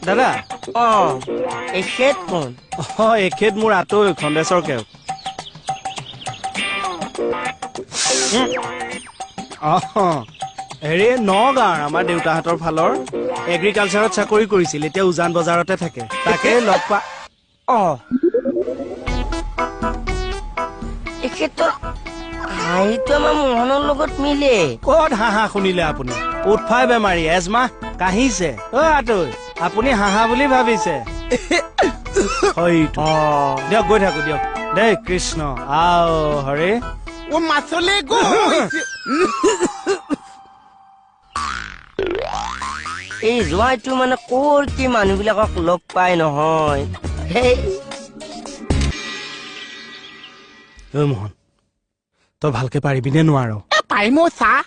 দাদা এখেত কোন এখেত মোৰ আঁতৈ খন্দেশ্বৰ কেওক হেৰি নগাঁৱৰ আমাৰ দেউতাহঁতৰ ফালৰ এগ্ৰিকালচাৰত চাকৰি কৰিছিল এতিয়া উজান বজাৰতে থাকে তাকে লগ পা এখেতৰ হাঁহিটো আমাৰ মোহনৰ লগত মিলে ক'ত হাঁহা শুনিলে আপুনি উৎফাই বেমাৰী এজমাহ কাহিছে আঁতৈ আপুনি হাঁহা বুলি ভাবিছে দিয়ক গৈ থাকো দিয়ক দেই কৃষ্ণ আও হৰে মাছলে এই যোৱাইটো মানে ক'ৰ কি মানুহবিলাকক লগ পাই নহয় মোহন তই ভালকে পাৰিবিনে নোৱাৰ পাৰিম চাহ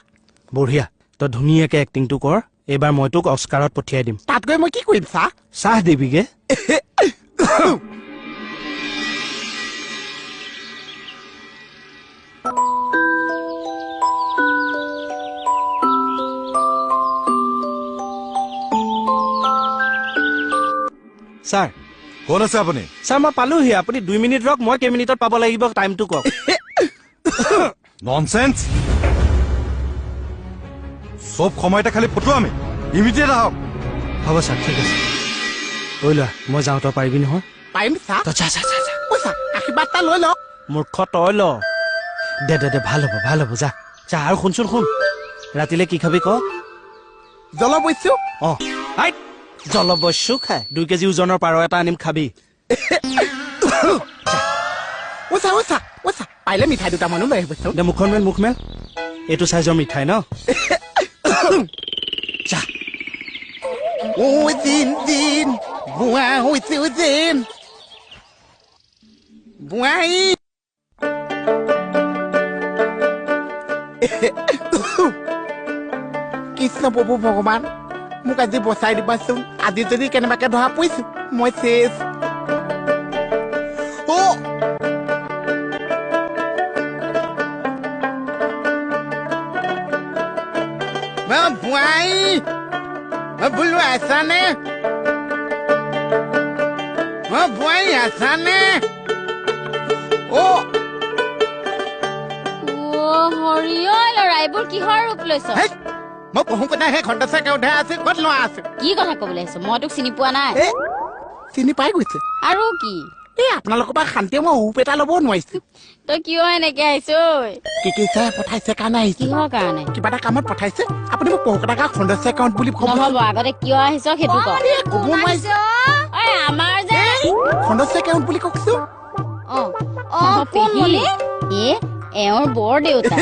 বঢ়িয়া তই ধুনীয়াকে এক্টিংটো কৰ এইবাৰ মই তোক অস্কাৰত পঠিয়াই দিম তাত গৈ মই কি কৰিম চাহ দিবিগে ছাৰ কোন আছে আপুনি ছাৰ মই পালোহি আপুনি 2 মিনিট ৰক মই কেইমিনিটত পাব লাগিব টাইমটো কওক ননসেন্স সব সময়তে খালি ফটোৱা আমি ইমিডিয়েট আহক হ'ব ছাৰ ঠিক আছে ঐ লোৱা মই যাওঁ তই পাৰিবি নহয় পাৰিম চাহ তই যা আশীৰ্বাদ এটা লৈ লওক মূৰ্খ তই ল দে ভাল হ'ব যা আৰু শুনচোন শুন ৰাতিলে কি খাবি ক জলবস্যু জলবস্যু খাই 2 কেজি ওজনৰ পাৰ এটা আনিম খাবি পাৰিলে মিঠাই দুটামানো লৈ আহিবচোন দে মুখ মেল এইটো চাইজৰ মিঠাই ন যা দিন বুঢ়া হৈছে যেন বুঢ়াই কৃষ্ণ প্ৰভু ভগৱান মোক আজি বচাই দিবাচোন আজি যদি কেনেবাকে ধৰা পৰিছো মই চেছ বুঢ়াই বোলো আছানে বুঢ়াই আছানে ল'ৰাইবোৰ কিহৰ ৰূপ লৈছ মই পঢ়ো কথা সেই খণ্ডচা কেওধা আছে ক'ত লোৱা আছে কি কথা কবলৈ আহিছ মই তোক চিনি পোৱা নাই চিনি পাই গৈছে আৰু কি আপোনালোকৰ পৰা শান্তিয়ে মই উপ এটা ল'ব নোৱাৰিছো তই কিয় এনেকে আহিছ কি চাই পঠাইছে কাৰণে আহিছো কিহৰ কাৰণে কিবা এটা কামত পঠাইছে আপুনি মোক পঢ়ো কথা খণ্ডচা একাউণ্ট বুলি নহ'ব আগতে কিয় আহিছ সেইটো ক'ব নোৱাৰিছো আমাৰ যে খণ্ডচা একাউণ্ট বুলি কওকচোন এওঁৰ বৰ দেউতা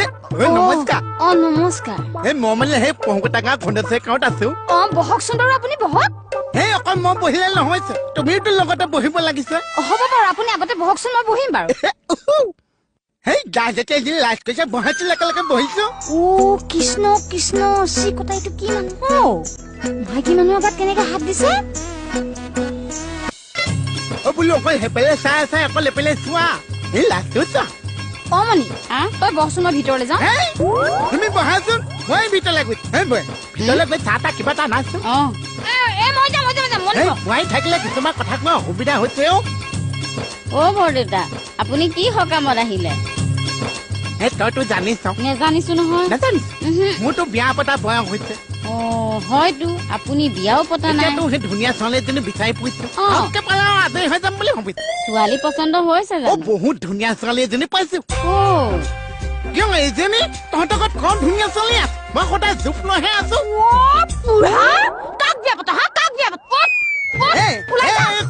নমস্কাৰ নমস্কাৰ মই মানে সেই পঢ়ো কথা খণ্ডচা একাউণ্ট আছো বহকচোন বাৰু আপুনি বহক সেই অকল মই বহিলে নহয় তুমিওতো লগতে বহিব লাগিছে হ'ব বাৰু আপুনি আগতে বহকচোন মই বহিম বাৰু সেই যেতিয়া যি লাজ কৰিছে বহাইছিল একেলগে বহিছো কৃষ্ণ কৃষ্ণ চিকতা এইটো কি মানুহ ভাইটি মানুহৰ গাত কেনেকে হাত দিছে বোলো অকল সেইফালে চাই অকল এইফালে চোৱা এই লাজটো চোৱা মণি তই বহচোন মই ভিতৰলৈ যাওঁ তুমি বহাচোন মই ভিতৰলৈ গৈ ভিতৰলৈ গৈ চাহ তাহ কিবা এটা নাচো মই থাকিলে কিছুমান কথা কোৱা অসুবিধা হৈছে বৰদেউতা আপুনি কি সকামত আহিলে তইতো জানিছ নেজানিছো নহয় মোৰতো বিয়া পতা বয়স হৈছে হয়তো আপুনি বিয়াও পতা নাই সেই ধুনীয়া ছোৱালী এজনী বিচাৰি ফুৰিছো আজৰি হৈ যাম বুলি ভাবিছো ছোৱালী পচন্দ হৈছে বহুত ধুনীয়া ছোৱালী এজনী পাইছো কিয় এইজনী তহঁতৰ ঘৰত কম ধুনীয়া ছোৱালী আছে মই সদায় জোপ লৈহে আছো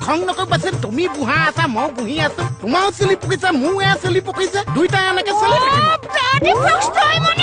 খং নকৰিবাচোন তুমি বুঢ়া আছা মই বুঢ়ী আছো তোমাৰো চুলি পকিছে মোৰ এয়া চুলি পকিছে দুইটাই এনেকে চলি থাকিম